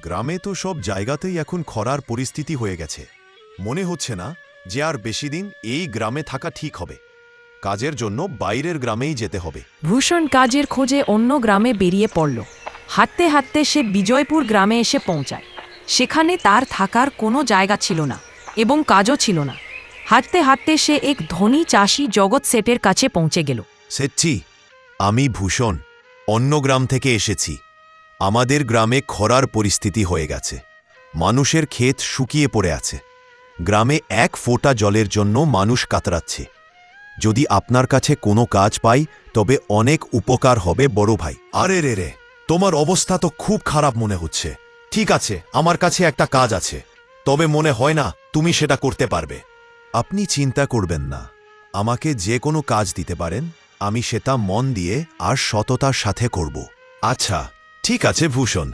গ্রামে তো সব জায়গাতেই এখন খরার পরিস্থিতি হয়ে গেছে। মনে হচ্ছে না যে আর বেশি দিন এই গ্রামে থাকা ঠিক হবে। কাজের জন্য বাইরের গ্রামেই যেতে হবে। ভূষণ কাজের খোঁজে অন্য গ্রামে বেরিয়ে পড়ল। হাঁটতে হাঁটতে সে বিজয়পুর গ্রামে এসে পৌঁছায়। সেখানে তার থাকার কোনো জায়গা ছিল না এবং কাজও ছিল না। হাঁটতে হাঁটতে সে এক ধনী চাষি জগৎ সেটের কাছে পৌঁছে গেল। সেটজি, আমি ভূষণ অন্য গ্রাম থেকে এসেছি। আমাদের গ্রামে খরার পরিস্থিতি হয়ে গেছে। মানুষের ক্ষেত শুকিয়ে পড়ে আছে। গ্রামে এক ফোঁটা জলের জন্য মানুষ কাতরাচ্ছে। যদি আপনার কাছে কোনো কাজ পাই তবে অনেক উপকার হবে বড় ভাই। আরে রে রে, তোমার অবস্থা তো খুব খারাপ মনে হচ্ছে। ঠিক আছে, আমার কাছে একটা কাজ আছে, তবে মনে হয় না তুমি সেটা করতে পারবে। আপনি চিন্তা করবেন না, আমাকে যে কোনো কাজ দিতে পারেন, আমি সেটা মন দিয়ে আর সততার সাথে করব। আচ্ছা ঠিক আছে ভূষণ,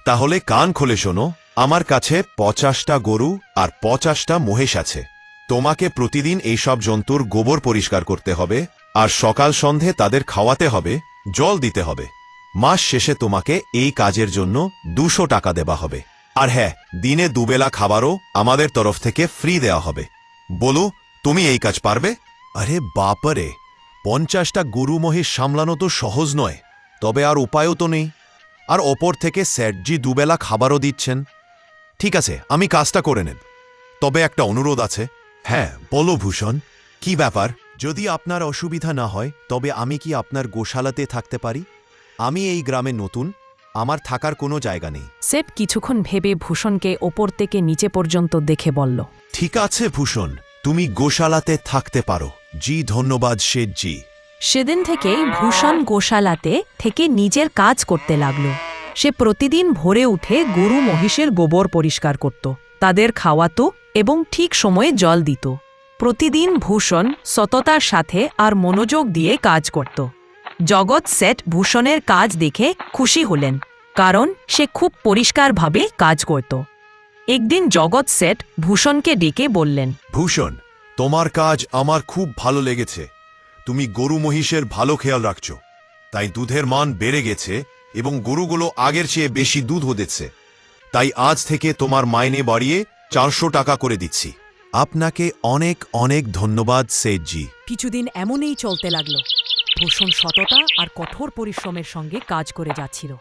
তাহলে কান খুলে শোনো। আমার কাছে 50টা গরু আর 50টা মহিষ আছে। তোমাকে প্রতিদিন এইসব জন্তুর গোবর পরিষ্কার করতে হবে আর সকাল সন্ধে তাদের খাওয়াতে হবে, জল দিতে হবে। মাস শেষে তোমাকে এই কাজের জন্য 200 টাকা দেওয়া হবে। আর হ্যাঁ, দিনে দুবেলা খাবারও আমাদের তরফ থেকে ফ্রি দেওয়া হবে। বলো, তুমি এই কাজ পারবে? আরে বাপারে, 50টা গরু মহিষ সামলানো তো সহজ নয়, তবে আর উপায়ও তো নেই। আর ওপর থেকে স্যাটজি দুবেলা খাবারও দিচ্ছেন। ঠিক আছে, আমি কাজটা করে নেব, তবে একটা অনুরোধ আছে। হ্যাঁ বলো ভূষণ, কি ব্যাপার? যদি আপনার অসুবিধা না হয় তবে আমি কি আপনার গোশালাতে থাকতে পারি? আমি এই গ্রামে নতুন, আমার থাকার কোনো জায়গা নেই। সেট কিছুক্ষণ ভেবে ভূষণকে ওপর থেকে নিচে পর্যন্ত দেখে বলল, ঠিক আছে ভূষণ, তুমি গোশালাতে থাকতে পারো। জি ধন্যবাদ শেঠজি। সেদিন থেকেই ভূষণ গোশালাতে থেকে নিজের কাজ করতে লাগল। সে প্রতিদিন ভোরে উঠে গরু মহিষের গোবর পরিষ্কার করত, তাদের খাওয়াতো এবং ঠিক সময়ে জল দিত। প্রতিদিন ভূষণ সততার সাথে আর মনোযোগ দিয়ে কাজ করত। জগৎ সেট ভূষণের কাজ দেখে খুশি হলেন, কারণ সে খুব পরিষ্কারভাবে কাজ করত। একদিন জগৎ সেট ভূষণকে ডেকে বললেন, ভূষণ, তোমার কাজ আমার খুব ভালো লেগেছে। তুমি গরু মহিষের ভালো খেয়াল রাখছো, তাই দুধের মান বেড়ে গেছে এবং গরুগুলো আগের চেয়ে বেশি দুধ দিচ্ছে। তাই আজ থেকে তোমার মাইনে বাড়িয়ে 400 টাকা করে দিচ্ছি। আপনাকে অনেক অনেক ধন্যবাদ সেঠজি। কিছুদিন এমনই চলতে লাগল। ভূষণ সততা আর কঠোর পরিশ্রমের সঙ্গে কাজ করে যাচ্ছিল।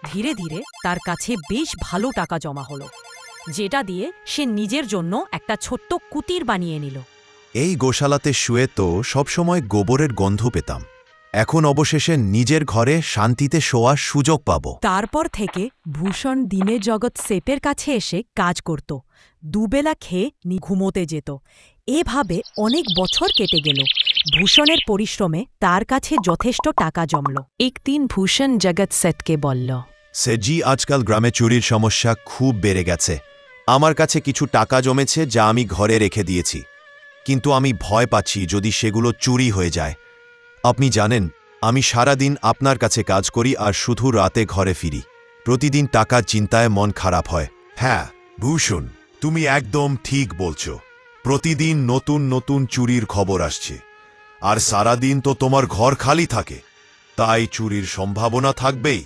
ধীরে ধীরে তার কাছে বেশ ভালো টাকা জমা হলো, যেটা দিয়ে সে নিজের জন্য একটা ছোট্ট কুটির বানিয়ে নিল। এই গোশালাতে শুয়ে তো সবসময় গোবরের গন্ধ পেতাম। এখন অবশেষে নিজের ঘরে শান্তিতে শোয়ার সুযোগ পাব। তারপর থেকে ভূষণ দিনে জগৎ সেটের কাছে এসে কাজ করত, দুবেলা খেয়ে ঘুমোতে যেত। এভাবে অনেক বছর কেটে গেল। ভূষণের পরিশ্রমে তার কাছে যথেষ্ট টাকা জমল। একদিন ভূষণ জগৎ সেটকে বলল, সেজি, আজকাল গ্রামে চুরির সমস্যা খুব বেড়ে গেছে। আমার কাছে কিছু টাকা জমেছে যা আমি ঘরে রেখে দিয়েছি, কিন্তু আমি ভয় পাচ্ছি যদি সেগুলো চুরি হয়ে যায়। আপনি জানেন, আমি সারাদিন আপনার কাছে কাজ করি আর শুধু রাতে ঘরে ফিরি। প্রতিদিন টাকার চিন্তায় মন খারাপ হয়। হ্যাঁ ভূষণ, তুমি একদম ঠিক বলছো। প্রতিদিন নতুন নতুন চুরির খবর আসছে, আর সারাদিন তো তোমার ঘর খালি থাকে, তাই চুরির সম্ভাবনা থাকবেই।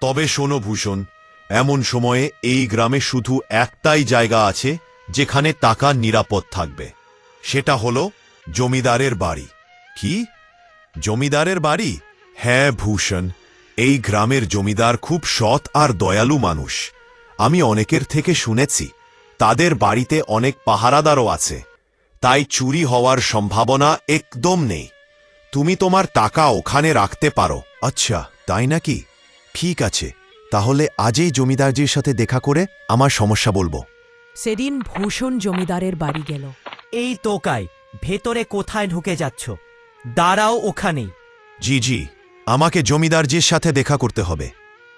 তবে শোনো ভূষণ, এমন সময়ে এই গ্রামে শুধু একটাই জায়গা আছে যেখানে টাকা নিরাপদ থাকবে। সেটা হলো জমিদারের বাড়ি। কি? জমিদারের বাড়ি? হ্যাঁ ভূষণ, এই গ্রামের জমিদার খুব সৎ আর দয়ালু মানুষ। আমি অনেকের থেকে শুনেছি তাদের বাড়িতে অনেক পাহারাদারও আছে, তাই চুরি হওয়ার সম্ভাবনা একদম নেই। তুমি তোমার টাকা ওখানে রাখতে পারো। আচ্ছা তাই নাকি? ঠিক আছে, তাহলে আজই জমিদারজির সাথে দেখা করে আমার সমস্যা বলবো। সেদিন ভূষণ জমিদারের বাড়ি গেল। এই তোকাই, ভেতরে কোথায় ঢুকে যাচ্ছ? দাঁড়াও ওখানেই। জি জি, আমাকে জমিদারজির সাথে দেখা করতে হবে।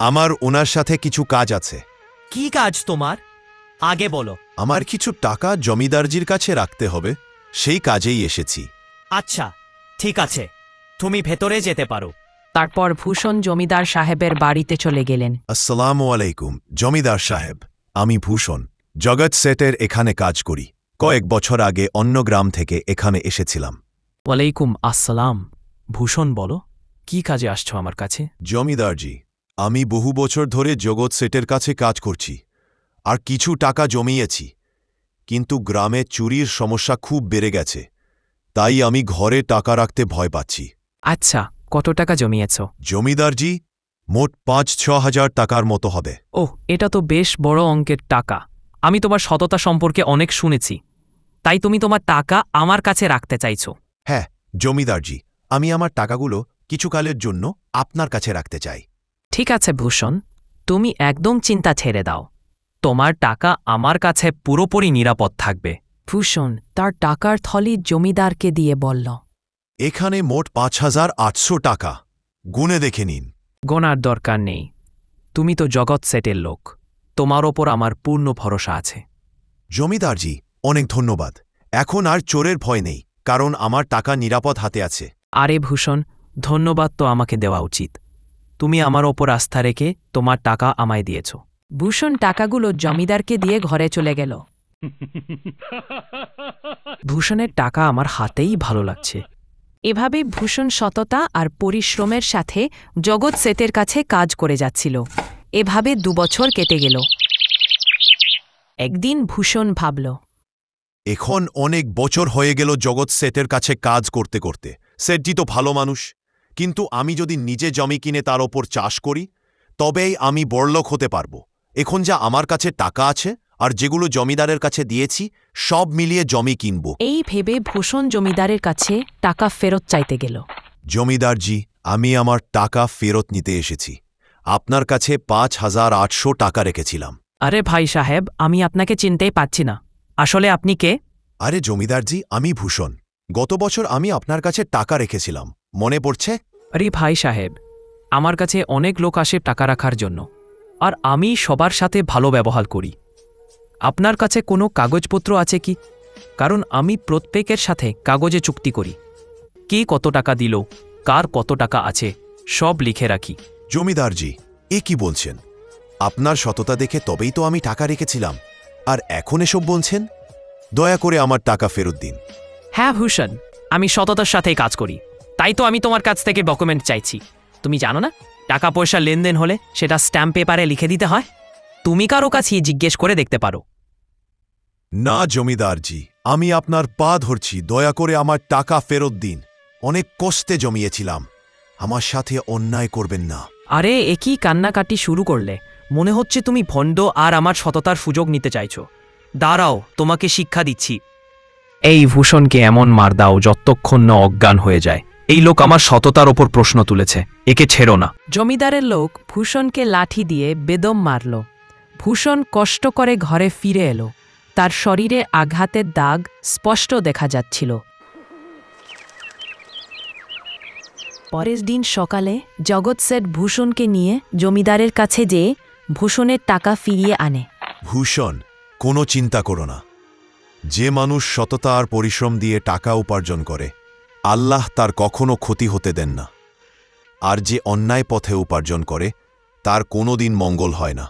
আমার ওনার সাথে কিছু কাজ আছে। কি কাজ তোমার? আগে বলো। আমার কিছু টাকা জমিদারজির কাছে রাখতে হবে, সেই কাজেই এসেছি। আচ্ছা ঠিক আছে, তুমি ভেতরে যেতে পারো। তারপর ভূষণ জমিদার সাহেবের বাড়িতে চলে গেলেন। আসসালামু আলাইকুম জমিদার সাহেব, আমি ভূষণ জগৎ সেটের এখানে কাজ করি। কয়েক বছর আগে অন্য গ্রাম থেকে এখানে এসেছিলাম। ওয়ালাইকুম আসসালাম। ভূষণ, বলো কি কাজে আসছো আমার কাছে? জমিদারজি, আমি বহু বছর ধরে জগৎ সেটের কাছে কাজ করছি আর কিছু টাকা জমিয়েছি, কিন্তু গ্রামে চুরির সমস্যা খুব বেড়ে গেছে, তাই আমি ঘরে টাকা রাখতে ভয় পাচ্ছি। আচ্ছা, কত টাকা জমিয়েছ? জমিদারজি, মোট ৫-৬ হাজার টাকার মতো হবে। ওহ, এটা তো বেশ বড় অঙ্কের টাকা। আমি তোমার সততা সম্পর্কে অনেক শুনেছি, তাই তুমি তোমার টাকা আমার কাছে রাখতে চাইছো? হ্যাঁ জমিদারজি, আমি আমার টাকাগুলো কিছুকালের জন্য আপনার কাছে রাখতে চাই। ঠিক আছে ভূষণ, তুমি একদম চিন্তা ছেড়ে দাও। তোমার টাকা আমার কাছে পুরোপুরি নিরাপদ থাকবে। ভূষণ তার টাকার থলি জমিদারকে দিয়ে বলল, এখানে মোট ৫,৮০০ টাকা, গুনে দেখে নিন। গোনার দরকার নেই, তুমি তো জগৎ সেটের লোক, তোমার ওপর আমার পূর্ণ ভরসা আছে। জমিদারজি, অনেক ধন্যবাদ। এখন আর চোরের ভয় নেই, কারণ আমার টাকা নিরাপদ হাতে আছে। আরে ভূষণ, ধন্যবাদ তো আমাকে দেওয়া উচিত। তুমি আমার ওপর আস্থা রেখে তোমার টাকা আমায় দিয়েছ। ভূষণ টাকাগুলো জমিদারকে দিয়ে ঘরে চলে গেল। ভূষণের টাকা আমার হাতেই ভালো লাগছে। এভাবে ভূষণ সততা আর পরিশ্রমের সাথে জগৎ সেটের কাছে কাজ করে যাচ্ছিল। এভাবে ২ বছর কেটে গেল। একদিন ভূষণ ভাবল, এখন অনেক বছর হয়ে গেল জগৎ সেটের কাছে কাজ করতে করতে। সেটজি তো ভালো মানুষ, কিন্তু আমি যদি নিজে জমি কিনে তার ওপর চাষ করি, তবেই আমি বড়লোক হতে পারব। এখন যা আমার কাছে টাকা আছে আর যেগুলো জমিদারের কাছে দিয়েছি, সব মিলিয়ে জমি কিনব। এই ভেবে ভূষণ জমিদারের কাছে টাকা ফেরত চাইতে গেল। জমিদারজি, আমি আমার টাকা ফেরত নিতে এসেছি। আপনার কাছে ৫,৮০০ টাকা রেখেছিলাম। আরে ভাই সাহেব, আমি আপনাকে চিনতেই পাচ্ছি না। আসলে আপনি কে? আরে জমিদারজি, আমি ভূষণ। গত বছর আমি আপনার কাছে টাকা রেখেছিলাম, মনে পড়ছে? আরে ভাই সাহেব, আমার কাছে অনেক লোক আসে টাকা রাখার জন্য, আর আমি সবার সাথে ভালো ব্যবহার করি। আপনার কাছে কোনো কাগজপত্র আছে কি? কারণ আমি প্রত্যেকের সাথে কাগজে চুক্তি করি। কে কত টাকা দিল, কার কত টাকা আছে, সব লিখে রাখি। জমিদারজি, এ কি বলছেন? আপনার সততা দেখে তবেই তো আমি টাকা রেখেছিলাম, আর এখন এসব বলছেন? দয়া করে আমার টাকা ফেরত দিন। হ্যাঁ ভূষণ, আমি সততার সাথেই কাজ করি, তাই তো আমি তোমার কাছ থেকে ডকুমেন্ট চাইছি। তুমি জানো না, টাকা পয়সা লেনদেন হলে সেটা স্ট্যাম্প পেপারে লিখে দিতে হয়। তুমি কারো কাছেই জিজ্ঞেস করে দেখতে পারো। না জমিদারজি, আমি আপনার পা ধরছি, দয়া করে আমার টাকা ফেরত দিন। অনেক কষ্টে জমিয়েছিলাম, আমার সাথে অন্যায় করবেন না। আরে একই কান্নাকাটি শুরু করলে, মনে হচ্ছে তুমি ভণ্ড আর আমার সততার সুযোগ নিতে চাইছো। দাঁড়াও, তোমাকে শিক্ষা দিচ্ছি। এই ভূষণকে এমন মার দাও যতক্ষণ না অজ্ঞান হয়ে যায়। এই লোক আমার সততার ওপর প্রশ্ন তুলেছে, একে ছেড়ো না। জমিদারের লোক ভূষণকে লাঠি দিয়ে বেদম মারল। ভূষণ কষ্ট করে ঘরে ফিরে এলো। তার শরীরে আঘাতের দাগ স্পষ্ট দেখা যাচ্ছিল। পরের দিন সকালে জগৎ সেট ভূষণকে নিয়ে জমিদারের কাছে যেয়ে ভূষণের টাকা ফিরিয়ে আনে। ভূষণ, কোনো চিন্তা করো না। যে মানুষ সততা আর পরিশ্রম দিয়ে টাকা উপার্জন করে, আল্লাহ তার কখনো ক্ষতি হতে দেন না। আর যে অন্যায় পথে উপার্জন করে, তার কোনো দিন মঙ্গল হয় না।